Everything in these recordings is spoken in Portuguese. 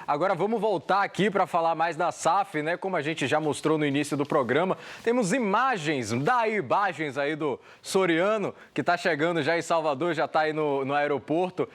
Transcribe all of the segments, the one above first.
Agora vamos voltar aqui para falar mais da SAF, né? Como a gente já mostrou no início do programa, temos imagens aí do Soriano, que está chegando já em Salvador, já está aí no aeroporto.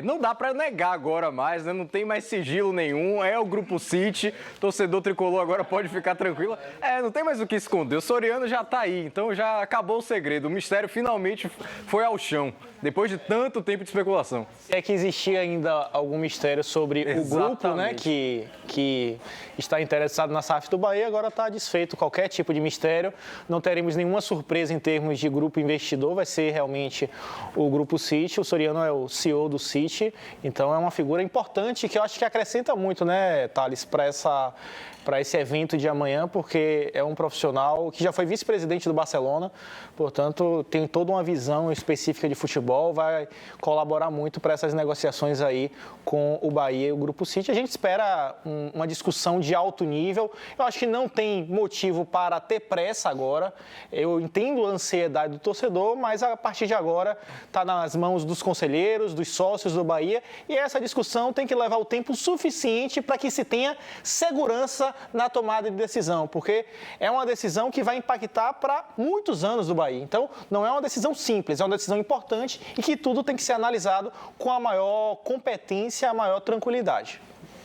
Não dá para negar agora mais, né? Não tem mais sigilo nenhum, é o Grupo City, torcedor tricolor agora pode ficar tranquilo. Não tem mais o que esconder, o Soriano já está aí, então já acabou o segredo, o mistério finalmente foi ao chão, depois de tanto tempo de especulação. É que existia ainda algum mistério sobre o grupo, né, que está interessado na SAF do Bahia, agora está desfeito qualquer tipo de mistério, não teremos nenhuma surpresa em termos de grupo investidor, vai ser realmente o Grupo City, o Soriano é o CEO do City, então é uma figura importante que eu acho que acrescenta muito, né, Thales, para esse evento de amanhã, porque é um profissional que já foi vice-presidente do Barcelona, portanto, tem toda uma visão específica de futebol, vai colaborar muito para essas negociações aí com o Bahia e o Grupo City. A gente espera uma discussão de alto nível. Eu acho que não tem motivo para ter pressa agora. Eu entendo a ansiedade do torcedor, mas a partir de agora está nas mãos dos conselheiros, dos sócios do Bahia, e essa discussão tem que levar o tempo suficiente para que se tenha segurança na tomada de decisão, porque é uma decisão que vai impactar para muitos anos do Bahia. Então, não é uma decisão simples, é uma decisão importante e que tudo tem que ser analisado com a maior competência, a maior tranquilidade.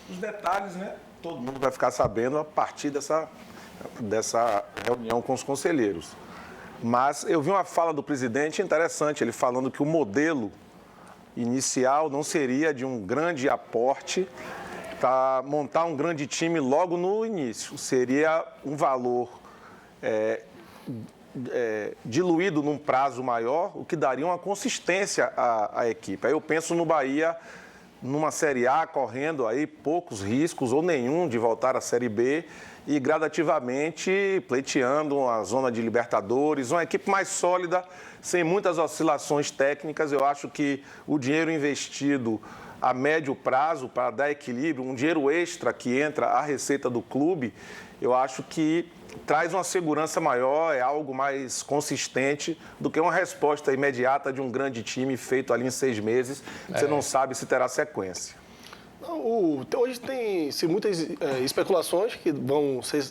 Os detalhes, né? Todo mundo vai ficar sabendo a partir dessa reunião com os conselheiros. Mas eu vi uma fala do presidente interessante, ele falando que o modelo inicial não seria de um grande aporte para montar um grande time logo no início. Seria um valor diluído num prazo maior, o que daria uma consistência à equipe. Aí eu penso no Bahia, numa Série A, correndo aí poucos riscos ou nenhum de voltar à Série B e gradativamente pleiteando a zona de Libertadores, uma equipe mais sólida, sem muitas oscilações técnicas. Eu acho que o dinheiro investido a médio prazo para dar equilíbrio, um dinheiro extra que entra à receita do clube, eu acho que traz uma segurança maior, é algo mais consistente do que uma resposta imediata de um grande time feito ali em 6 meses, você não sabe se terá sequência. Hoje tem-se muitas especulações que vão ser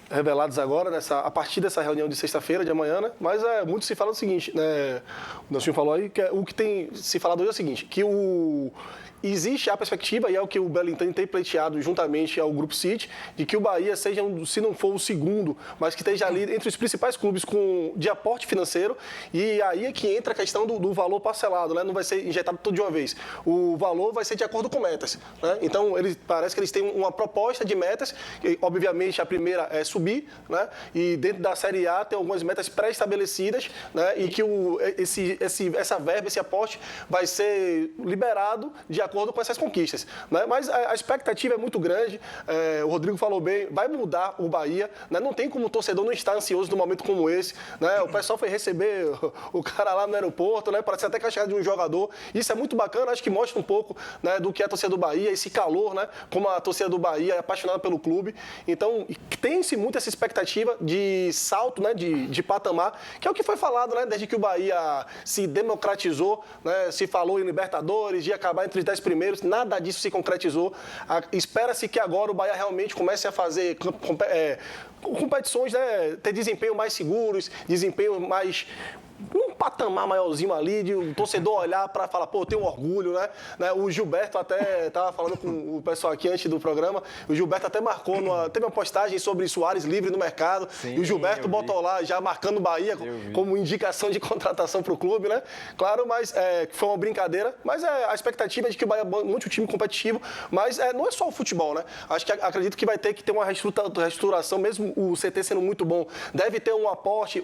reveladas agora, a partir dessa reunião de sexta-feira, de amanhã, né? Mas muito se fala o seguinte, né? O Nelson falou aí, que o que tem se falado hoje é o seguinte, que existe a perspectiva, e é o que o Belintani tem pleiteado juntamente ao Grupo City, de que o Bahia seja, se não for o segundo, mas que esteja ali entre os principais clubes de aporte financeiro, e aí é que entra a questão do valor parcelado, né? Não vai ser injetado tudo de uma vez. O valor vai ser de acordo com metas, né? Então, parece que eles têm uma proposta de metas, e, obviamente a primeira é subir, né? E dentro da Série A tem algumas metas pré-estabelecidas, né? E que essa verba, esse aporte vai ser liberado de acordo com essas conquistas, né? Mas a expectativa é muito grande, o Rodrigo falou bem, vai mudar o Bahia, né? Não tem como o torcedor não estar ansioso num momento como esse, né? O pessoal foi receber o cara lá no aeroporto, né? Parece até que é a chegada de um jogador, isso é muito bacana, acho que mostra um pouco, né, do que é a torcida do Bahia, esse calor, né? Como a torcida do Bahia é apaixonada pelo clube, então tem-se muito essa expectativa de salto, né? De patamar, que é o que foi falado, né? Desde que o Bahia se democratizou, né? Se falou em Libertadores, de acabar entre os 10 primeiros, nada disso se concretizou. Espera-se que agora o Bahia realmente comece a fazer competições, né? Ter desempenho mais seguros, desempenho mais um patamar maiorzinho ali, de o torcedor olhar para falar, pô, eu tenho orgulho, né? O Gilberto até estava falando com o pessoal aqui antes do programa, o Gilberto até marcou, teve uma postagem sobre Soares livre no mercado, sim, e o Gilberto botou lá, já marcando o Bahia como indicação de contratação para o clube, né? Claro, mas foi uma brincadeira, mas a expectativa é de que o Bahia monte um time competitivo, mas não é só o futebol, né? Acredito que vai ter que ter uma reestruturação, mesmo o CT sendo muito bom, deve ter um aporte,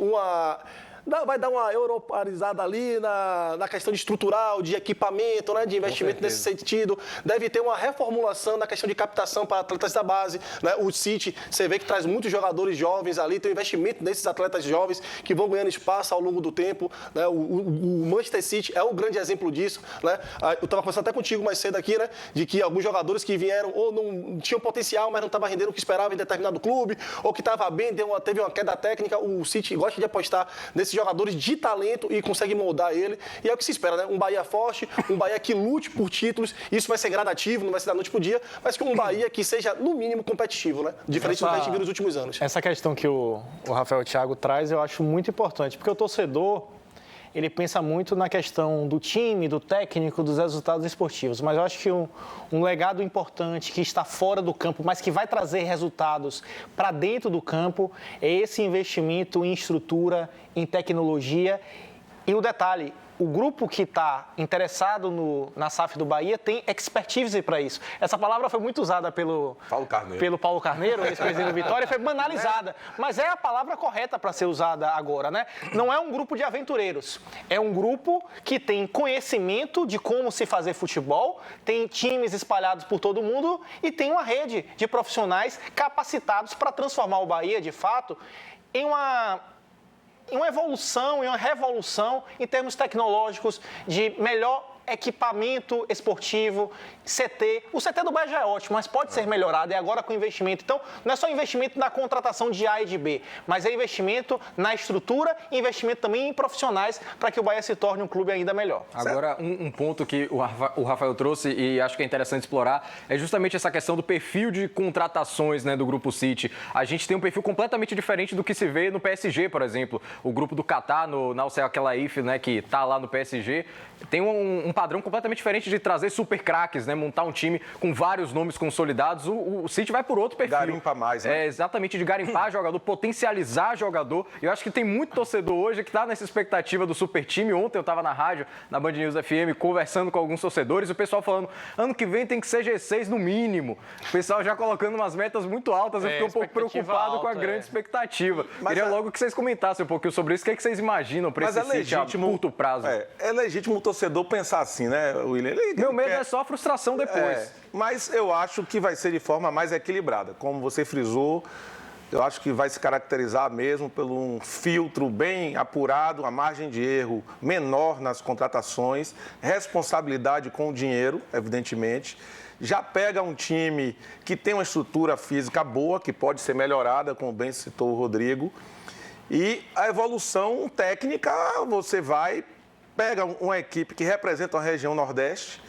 vai dar uma europeizada ali na questão de estrutural, de equipamento, né, de investimento nesse sentido. Deve ter uma reformulação na questão de captação para atletas da base, né? O City, você vê que traz muitos jogadores jovens ali, tem um investimento nesses atletas jovens que vão ganhando espaço ao longo do tempo, né? O Manchester City é um grande exemplo disso, né? Eu estava conversando até contigo mais cedo aqui, né, de que alguns jogadores que vieram ou não tinham potencial, mas não estavam rendendo o que esperava em determinado clube, ou que estava bem, teve uma queda técnica. O City gosta de apostar nesses jogadores de talento e consegue moldar ele. E é o que se espera, né? Um Bahia forte, um Bahia que lute por títulos. Isso vai ser gradativo, não vai ser da noite pro dia, mas que um Bahia que seja, no mínimo, competitivo, né? Diferente do que a gente viu nos últimos anos. Essa questão que o Rafael Thiago traz, eu acho muito importante, porque o torcedor, ele pensa muito na questão do time, do técnico, dos resultados esportivos. Mas eu acho que um legado importante que está fora do campo, mas que vai trazer resultados para dentro do campo, é esse investimento em estrutura, em tecnologia. E o detalhe, o grupo que está interessado na SAF do Bahia tem expertise para isso. Essa palavra foi muito usada pelo Paulo Carneiro, ex-presidente do Vitória, e foi banalizada. Mas é a palavra correta para ser usada agora, né? Não é um grupo de aventureiros. É um grupo que tem conhecimento de como se fazer futebol, tem times espalhados por todo mundo e tem uma rede de profissionais capacitados para transformar o Bahia, de fato, em uma evolução, em uma revolução em termos tecnológicos, de melhor equipamento esportivo, CT. O CT do Bahia já é ótimo, mas pode ser melhorado, é agora com investimento. Então, não é só investimento na contratação de A e de B, mas é investimento na estrutura e investimento também em profissionais para que o Bahia se torne um clube ainda melhor. Agora, um ponto que o Rafael trouxe e acho que é interessante explorar é justamente essa questão do perfil de contratações, né, do Grupo City. A gente tem um perfil completamente diferente do que se vê no PSG, por exemplo. O grupo do Qatar, na Al Khelaifi, né, que está lá no PSG, tem um padrão completamente diferente de trazer super craques, né? Montar um time com vários nomes consolidados. O City vai por outro perfil. Garimpa mais, né? É, exatamente, de garimpar jogador, potencializar jogador. Eu acho que tem muito torcedor hoje que está nessa expectativa do super time. Ontem eu estava na rádio, na Band News FM, conversando com alguns torcedores, e o pessoal falando, ano que vem tem que ser G6 no mínimo. O pessoal já colocando umas metas muito altas. Eu fiquei um pouco preocupado alta, com a grande expectativa. Mas queria logo que vocês comentassem um pouquinho sobre isso. O que vocês imaginam para esse City a curto prazo? É legítimo o torcedor pensar assim, né, William? Meu medo é só a frustração depois. Mas eu acho que vai ser de forma mais equilibrada. Como você frisou, eu acho que vai se caracterizar mesmo por um filtro bem apurado, a margem de erro menor nas contratações, responsabilidade com o dinheiro, evidentemente. Já pega um time que tem uma estrutura física boa, que pode ser melhorada, como bem citou o Rodrigo. E a evolução técnica, você pega uma equipe que representa a região Nordeste,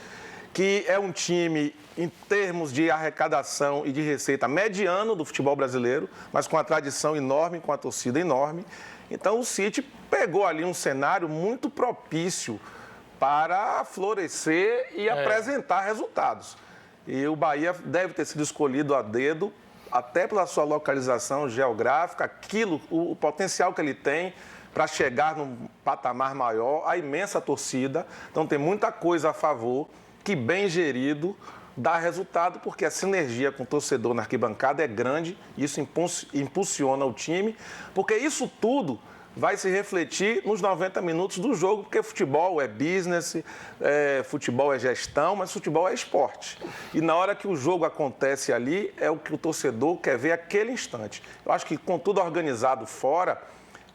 que é um time, em termos de arrecadação e de receita, mediano do futebol brasileiro, mas com a tradição enorme, com a torcida enorme. Então, o City pegou ali um cenário muito propício para florescer e apresentar resultados. E o Bahia deve ter sido escolhido a dedo, até pela sua localização geográfica, o potencial que ele tem para chegar num patamar maior, a imensa torcida. Então, tem muita coisa a favor, que bem gerido dá resultado, porque a sinergia com o torcedor na arquibancada é grande, isso impulsiona o time, porque isso tudo vai se refletir nos 90 minutos do jogo, porque futebol é business, futebol é gestão, mas futebol é esporte. E na hora que o jogo acontece ali, é o que o torcedor quer ver aquele instante. Eu acho que com tudo organizado fora,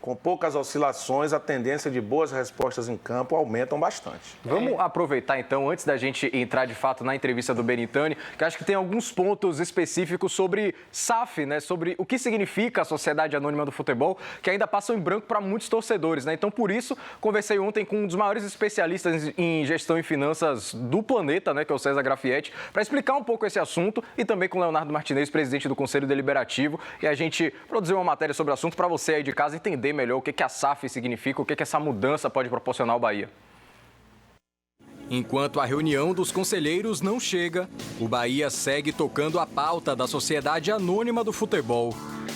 com poucas oscilações, a tendência de boas respostas em campo aumentam bastante. Vamos aproveitar, então, antes da gente entrar de fato na entrevista do Benintani, que acho que tem alguns pontos específicos sobre SAF, né? Sobre o que significa a Sociedade Anônima do Futebol, que ainda passam em branco para muitos torcedores, né? Então, por isso, conversei ontem com um dos maiores especialistas em gestão e finanças do planeta, né? Que é o César Grafietti, para explicar um pouco esse assunto, e também com o Leonardo Martinez, presidente do Conselho Deliberativo, e a gente produziu uma matéria sobre o assunto para você aí de casa entender melhor o que a SAF significa, o que essa mudança pode proporcionar ao Bahia. Enquanto a reunião dos conselheiros não chega, o Bahia segue tocando a pauta da Sociedade Anônima do Futebol.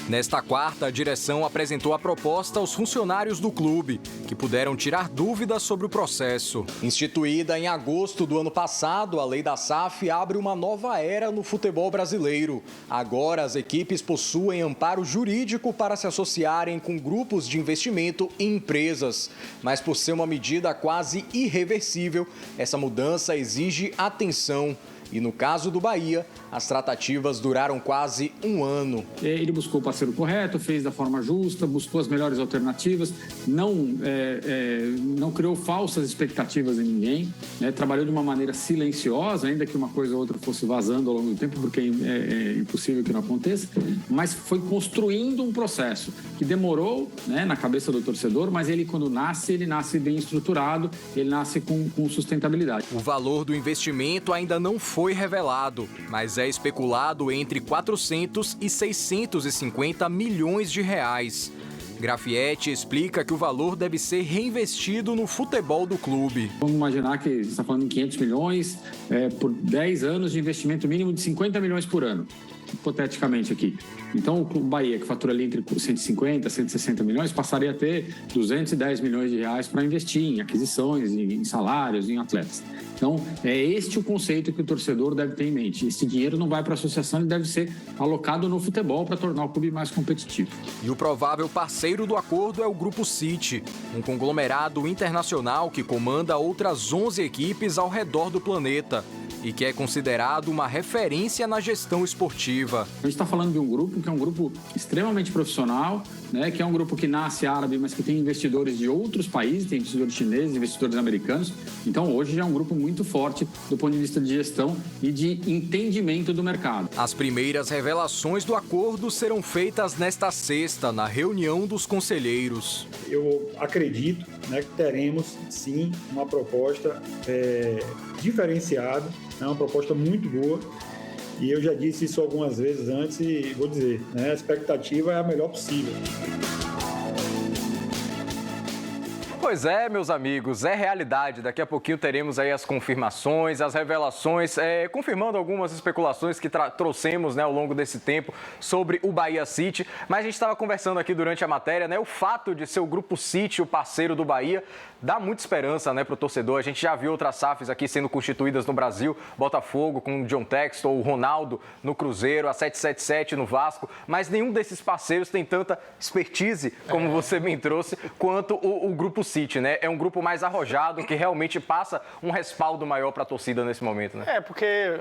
Nesta quarta, a direção apresentou a proposta aos funcionários do clube, que puderam tirar dúvidas sobre o processo. Instituída em agosto do ano passado, a lei da SAF abre uma nova era no futebol brasileiro. Agora, as equipes possuem amparo jurídico para se associarem com grupos de investimento e empresas. Mas por ser uma medida quase irreversível, essa mudança exige atenção. E no caso do Bahia, as tratativas duraram quase um ano. Ele buscou o parceiro correto, fez da forma justa, buscou as melhores alternativas, não criou falsas expectativas em ninguém, né? Trabalhou de uma maneira silenciosa, ainda que uma coisa ou outra fosse vazando ao longo do tempo, porque é impossível que não aconteça, mas foi construindo um processo que demorou, né, na cabeça do torcedor, mas ele, quando nasce, ele nasce bem estruturado, ele nasce com sustentabilidade. O valor do investimento ainda não foi revelado, mas é especulado entre 400 e 650 milhões de reais. Grafietti explica que o valor deve ser reinvestido no futebol do clube. Vamos imaginar que você está falando em 500 milhões por 10 anos de investimento mínimo de 50 milhões por ano, hipoteticamente aqui. Então, o Clube Bahia, que fatura ali entre 150 e 160 milhões, passaria a ter 210 milhões de reais para investir em aquisições, em salários, em atletas. Então, é este o conceito que o torcedor deve ter em mente. Esse dinheiro não vai para a associação, ele deve ser alocado no futebol para tornar o clube mais competitivo. E o provável parceiro do acordo é o Grupo City, um conglomerado internacional que comanda outras 11 equipes ao redor do planeta e que é considerado uma referência na gestão esportiva. A gente está falando de um grupo que é um grupo extremamente profissional, né, que é um grupo que nasce árabe, mas que tem investidores de outros países, tem investidores chineses, investidores americanos. Então, hoje já é um grupo muito forte do ponto de vista de gestão e de entendimento do mercado. As primeiras revelações do acordo serão feitas nesta sexta, na reunião dos conselheiros. Eu acredito, né, que teremos, sim, uma proposta diferenciada, uma proposta muito boa. E eu já disse isso algumas vezes antes e vou dizer, né, a expectativa é a melhor possível. Pois é, meus amigos, é realidade. Daqui a pouquinho teremos aí as confirmações, as revelações, confirmando algumas especulações que trouxemos, né, ao longo desse tempo sobre o Bahia City. Mas a gente estava conversando aqui durante a matéria, né, o fato de ser o Grupo City o parceiro do Bahia dá muita esperança, né, para o torcedor. A gente já viu outras SAFs aqui sendo constituídas no Brasil, Botafogo com o John Textor, o Ronaldo no Cruzeiro, a 777 no Vasco, mas nenhum desses parceiros tem tanta expertise, como você bem trouxe, quanto o Grupo City, né? É um grupo mais arrojado, que realmente passa um respaldo maior para a torcida nesse momento, né? Porque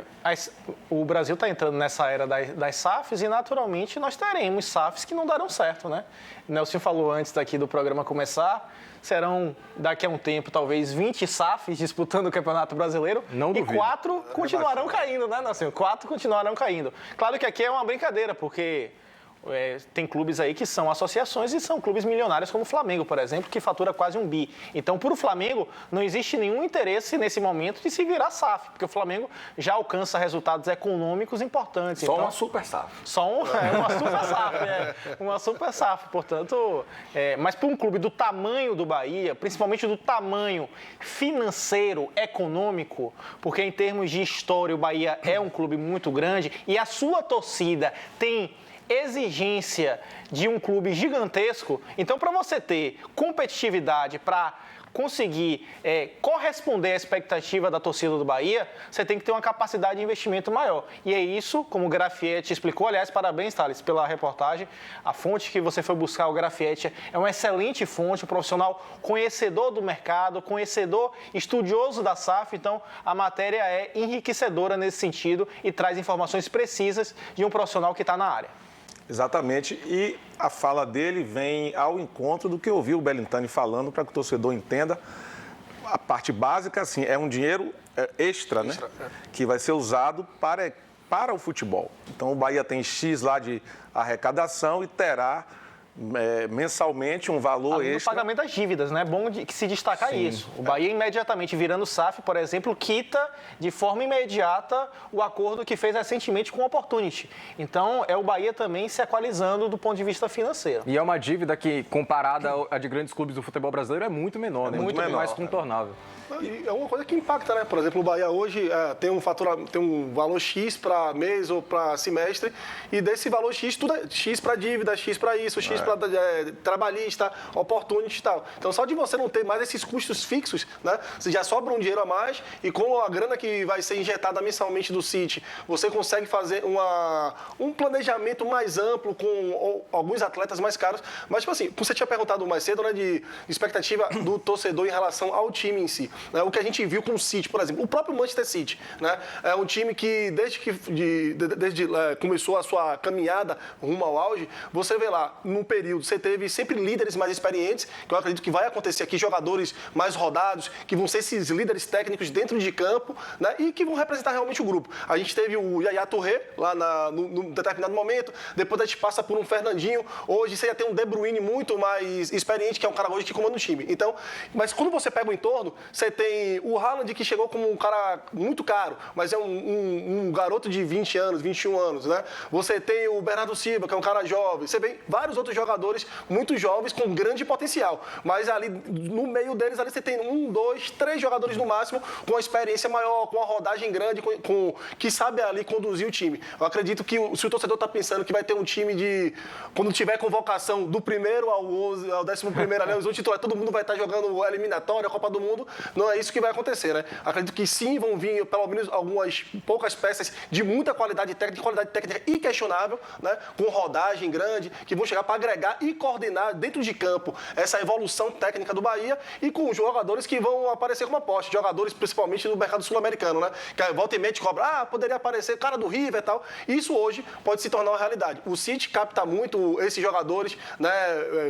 o Brasil está entrando nessa era das SAFs e, naturalmente, nós teremos SAFs que não darão certo, né? Nelson falou antes daqui do programa começar, serão, daqui a um tempo, talvez 20 SAFs disputando o Campeonato Brasileiro. Não duvido. E 4 continuarão caindo, né, Nelson? 4 continuarão caindo. Claro que aqui é uma brincadeira, porque tem clubes aí que são associações e são clubes milionários, como o Flamengo, por exemplo, que fatura quase 1 bi. Então, para o Flamengo, não existe nenhum interesse nesse momento de se virar SAF, porque o Flamengo já alcança resultados econômicos importantes. Só então, uma super SAF. uma super SAF, uma super SAF, portanto. Mas para um clube do tamanho do Bahia, principalmente do tamanho financeiro, econômico, porque em termos de história o Bahia é um clube muito grande e a sua torcida tem exigência de um clube gigantesco. Então, para você ter competitividade, para conseguir corresponder à expectativa da torcida do Bahia, você tem que ter uma capacidade de investimento maior. E é isso, como o Grafietti explicou. Aliás, parabéns, Thales, pela reportagem. A fonte que você foi buscar, o Grafietti, é uma excelente fonte, um profissional conhecedor do mercado, conhecedor, estudioso da SAF. Então, a matéria é enriquecedora nesse sentido e traz informações precisas de um profissional que está na área. Exatamente, e a fala dele vem ao encontro do que eu ouvi o Bellintani falando, para que o torcedor entenda. A parte básica, assim, é um dinheiro extra, né? Que vai ser usado para o futebol. Então, o Bahia tem X lá de arrecadação e terá mensalmente um valor extra. No pagamento das dívidas, né? É bom que se destacar isso. O Bahia, imediatamente virando SAF, por exemplo, quita de forma imediata o acordo que fez recentemente com o Opportunity. Então, é o Bahia também se equalizando do ponto de vista financeiro. E é uma dívida que, comparada à de grandes clubes do futebol brasileiro, é muito menor, né? Muito mais contornável. E é uma coisa que impacta, né? Por exemplo, o Bahia hoje tem um valor X para mês ou para semestre, e desse valor X, tudo é X para dívida, X para isso, X para trabalhista, opportunity e tal. Então, só de você não ter mais esses custos fixos, né? Você já sobra um dinheiro a mais, e com a grana que vai ser injetada mensalmente do City, você consegue fazer um planejamento mais amplo com alguns atletas mais caros. Mas, tipo assim, você tinha perguntado mais cedo, né, de expectativa do torcedor em relação ao time em si. Né? O que a gente viu com o City, por exemplo, o próprio Manchester City, né? É um time que desde começou a sua caminhada rumo ao auge, você vê lá, num período, você teve sempre líderes mais experientes, que eu acredito que vai acontecer aqui, jogadores mais rodados, que vão ser esses líderes técnicos dentro de campo, né? E que vão representar realmente o grupo. A gente teve o Yaya Touré lá num determinado momento, depois a gente passa por um Fernandinho, hoje você já tem um De Bruyne muito mais experiente, que é um cara hoje que comanda o time. Então, mas quando você pega o entorno, você tem o Haaland, que chegou como um cara muito caro, mas é um garoto de 20 anos, 21 anos, né? Você tem o Bernardo Silva, que é um cara jovem. Você vê vários outros jogadores muito jovens com grande potencial. Mas ali, no meio deles, ali você tem 1, 2, 3 jogadores no máximo com uma experiência maior, com uma rodagem grande, que sabe ali conduzir o time. Eu acredito que se o torcedor está pensando que vai ter um time de... Quando tiver convocação do primeiro ao 11, ao 11º ali, os titular, todo mundo vai estar jogando a eliminatória, a Copa do Mundo. Não é isso que vai acontecer, né? Acredito que sim, vão vir pelo menos algumas poucas peças de muita qualidade técnica inquestionável, né? Com rodagem grande, que vão chegar para agregar e coordenar dentro de campo essa evolução técnica do Bahia e com jogadores que vão aparecer como aposta, jogadores principalmente do mercado sul-americano, né? Que a volta e meia cobra, poderia aparecer cara do River e tal. Isso hoje pode se tornar uma realidade. O City capta muito esses jogadores, né?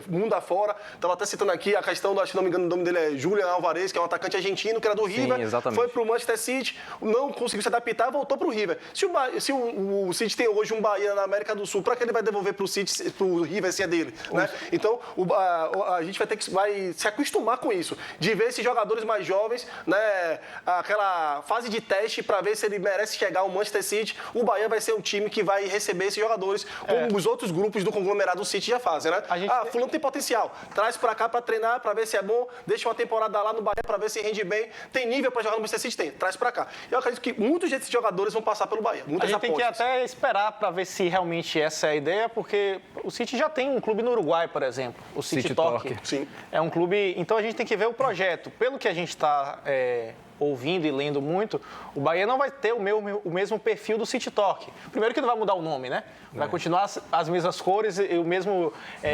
Mundo afora. Estava até citando aqui a questão do, acho que não me engano, o nome dele é Julian Alvarez, que é um atacante argentino, que era do River. Sim, foi pro Manchester City, não conseguiu se adaptar, voltou pro River. Se o City tem hoje um Bahia na América do Sul, para que ele vai devolver pro River se é dele, né? Então, a gente vai se acostumar com isso, de ver esses jogadores mais jovens, né? Aquela fase de teste para ver se ele merece chegar ao Manchester City. O Bahia vai ser um time que vai receber esses jogadores, como os outros grupos do conglomerado do City já fazem, né? Fulano tem potencial, traz para cá para treinar, para ver se é bom, deixa uma temporada lá no Bahia para ver se rende bem, tem nível para jogar no Manchester City, traz para cá. Eu acredito que muitos desses jogadores vão passar pelo Bahia. A gente tem que até esperar para ver se realmente essa é a ideia, porque o City já tem um clube no Uruguai, por exemplo, o City Torque. Sim. É um clube, então a gente tem que ver o projeto. Pelo que a gente está ouvindo e lendo muito, o Bahia não vai ter o mesmo perfil do City Torque. Primeiro que não vai mudar o nome, né? Vai continuar as mesmas cores e o mesmo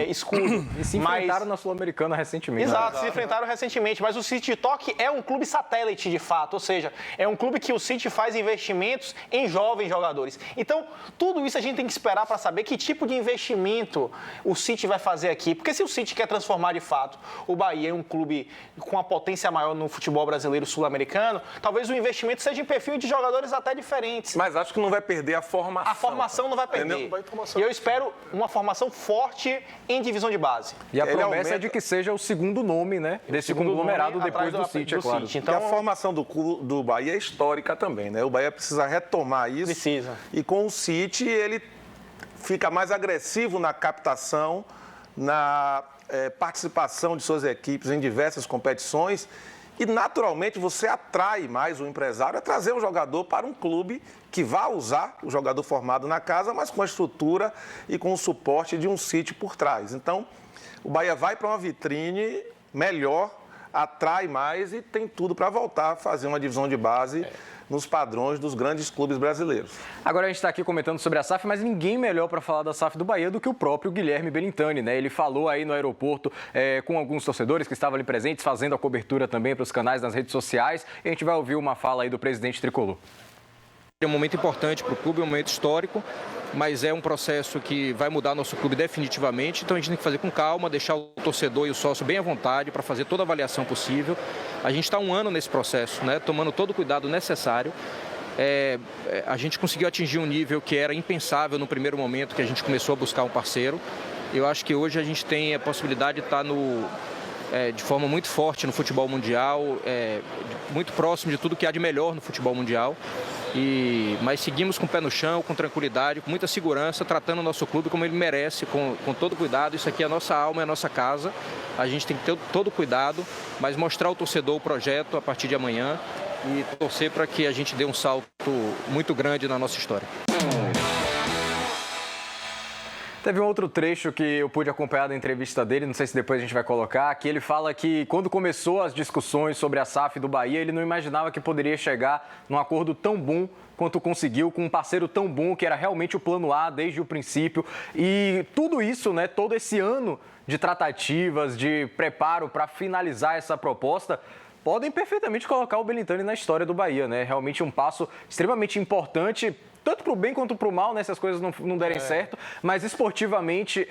escudo. E se enfrentaram na Sul-Americana recentemente. Exato, se enfrentaram recentemente. Mas o City Torque é um clube satélite, de fato. Ou seja, é um clube que o City faz investimentos em jovens jogadores. Então, tudo isso a gente tem que esperar para saber que tipo de investimento o City vai fazer aqui. Porque se o City quer transformar, de fato, o Bahia em um clube com uma potência maior no futebol brasileiro sul-americano, talvez o investimento seja em perfil de jogadores até diferentes. Mas acho que não vai perder a formação. A formação não vai perder. E eu espero uma formação forte em divisão de base. E a promessa é de que seja o segundo nome, né? Desse conglomerado depois do City, é claro. Então, a formação do Bahia é histórica também, né? O Bahia precisa retomar isso. Precisa. E com o City, ele fica mais agressivo na captação, na participação de suas equipes em diversas competições. E, naturalmente, você atrai mais o empresário a trazer um jogador para um clube que vá usar o jogador formado na casa, mas com a estrutura e com o suporte de um City por trás. Então, o Bahia vai para uma vitrine melhor, atrai mais e tem tudo para voltar a fazer uma divisão de base nos padrões dos grandes clubes brasileiros. Agora a gente está aqui comentando sobre a SAF, mas ninguém melhor para falar da SAF do Bahia do que o próprio Guilherme Belintani, né? Ele falou aí no aeroporto com alguns torcedores que estavam ali presentes, fazendo a cobertura também para os canais nas redes sociais. E a gente vai ouvir uma fala aí do presidente tricolor. É um momento importante para o clube, é um momento histórico, mas é um processo que vai mudar nosso clube definitivamente, então a gente tem que fazer com calma, deixar o torcedor e o sócio bem à vontade para fazer toda a avaliação possível. A gente está 1 ano nesse processo, né, tomando todo o cuidado necessário. A gente conseguiu atingir um nível que era impensável no primeiro momento que a gente começou a buscar um parceiro. Eu acho que hoje a gente tem a possibilidade de estar de forma muito forte no futebol mundial, muito próximo de tudo que há de melhor no futebol mundial. Mas seguimos com o pé no chão, com tranquilidade, com muita segurança, tratando o nosso clube como ele merece, com todo cuidado. Isso aqui é a nossa alma, é a nossa casa. A gente tem que ter todo cuidado, mas mostrar ao torcedor o projeto a partir de amanhã e torcer para que a gente dê um salto muito grande na nossa história. Teve um outro trecho que eu pude acompanhar da entrevista dele, não sei se depois a gente vai colocar, que ele fala que quando começou as discussões sobre a SAF do Bahia, ele não imaginava que poderia chegar num acordo tão bom quanto conseguiu, com um parceiro tão bom, que era realmente o plano A desde o princípio. E tudo isso, né, todo esse ano de tratativas, de preparo para finalizar essa proposta, podem perfeitamente colocar o Belintani na história do Bahia, né? Realmente um passo extremamente importante, tanto para o bem quanto para o mal, né? Se as coisas não derem certo. Mas esportivamente,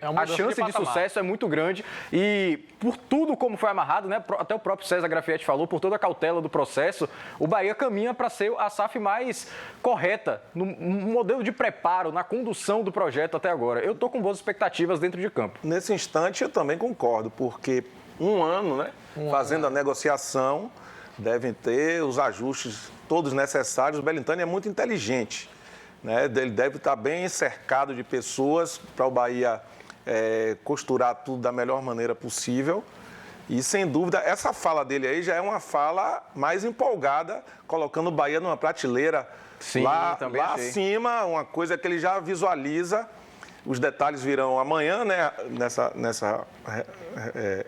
a chance de sucesso é muito grande. E por tudo como foi amarrado, né? Até o próprio César Grafietti falou, por toda a cautela do processo, o Bahia caminha para ser a SAF mais correta no modelo de preparo, na condução do projeto até agora. Eu estou com boas expectativas dentro de campo. Nesse instante, eu também concordo, porque um ano, né? Fazendo a negociação, devem ter os ajustes todos necessários. O Belintani é muito inteligente, né? Ele deve estar bem cercado de pessoas para o Bahia costurar tudo da melhor maneira possível. E, sem dúvida, essa fala dele aí já é uma fala mais empolgada, colocando o Bahia numa prateleira lá acima, uma coisa que ele já visualiza. Os detalhes virão amanhã, né, nessa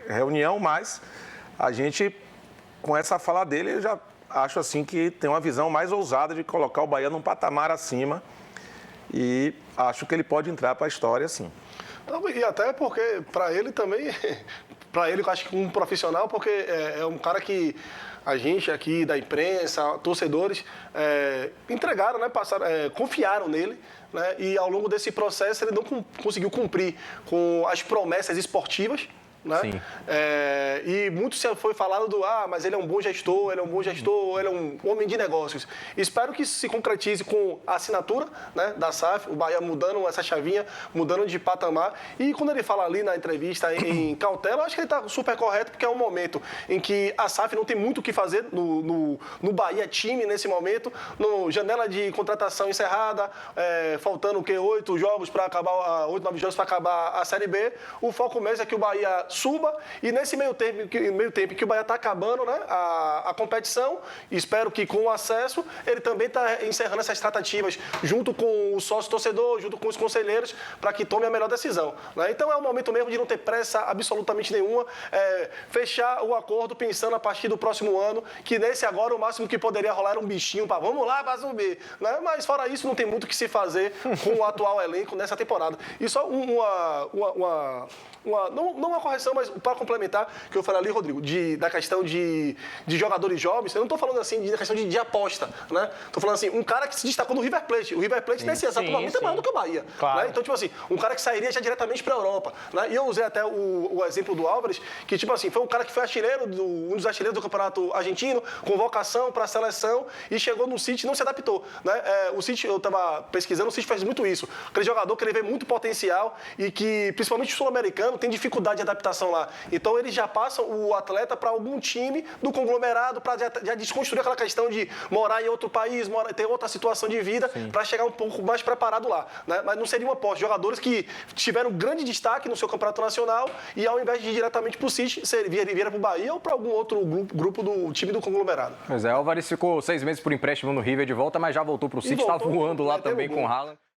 reunião, mas a gente, com essa fala dele, eu já acho assim que tem uma visão mais ousada de colocar o Bahia num patamar acima e acho que ele pode entrar para a história, sim. E até porque, para ele também, para ele, eu acho que um profissional, porque é um cara que a gente aqui da imprensa, torcedores, entregaram, né, confiaram nele, né, e ao longo desse processo ele não conseguiu cumprir com as promessas esportivas, né? Sim. E muito se foi falado mas ele é um bom gestor, ele é um homem de negócios. Espero que isso se concretize com a assinatura, né, da SAF, o Bahia mudando essa chavinha, mudando de patamar. E quando ele fala ali na entrevista em cautela, eu acho que ele está super correto, porque é um momento em que a SAF não tem muito o que fazer no Bahia time nesse momento, no janela de contratação encerrada, faltando o quê? 8 jogos para acabar, 8, 9 jogos para acabar a Série B. O foco mesmo é que o Bahia suba e nesse meio tempo que o Bahia está acabando, né, a competição, espero que com o acesso ele também está encerrando essas tratativas junto com o sócio-torcedor, junto com os conselheiros, para que tome a melhor decisão, né? Então é o momento mesmo de não ter pressa absolutamente nenhuma, fechar o acordo pensando a partir do próximo ano, que nesse agora o máximo que poderia rolar era um bichinho para vamos lá para subir, né? Mas fora isso não tem muito o que se fazer com o atual elenco nessa temporada. E só não uma correção, mas para complementar, que eu falei ali, Rodrigo, da questão de jogadores jovens, eu não estou falando assim da questão de aposta, né? Estou falando assim, um cara que se destacou no River Plate. O River Plate nesse exato momento é maior do que o Bahia. Claro. Né? Então, tipo assim, um cara que sairia já diretamente para a Europa. Né? E eu usei até o exemplo do Álvares, que, tipo assim, foi um cara que foi um dos artilheiros do campeonato argentino, convocação para a seleção, e chegou no City e não se adaptou. Né? O City, eu estava pesquisando, o City faz muito isso. Aquele jogador que ele vê muito potencial e que, principalmente o sul-americano, tem dificuldade de adaptação lá. Então, eles já passam o atleta para algum time do conglomerado para já desconstruir aquela questão de morar em outro país, ter outra situação de vida, para chegar um pouco mais preparado lá. Né? Mas não seria uma aposta. Jogadores que tiveram grande destaque no seu campeonato nacional e, ao invés de ir diretamente para o City, vieram para o Bahia ou para algum outro grupo do time do conglomerado. Pois é, Álvares ficou 6 meses por empréstimo no River de volta, mas já voltou para o City, está voando lá também com o Haaland.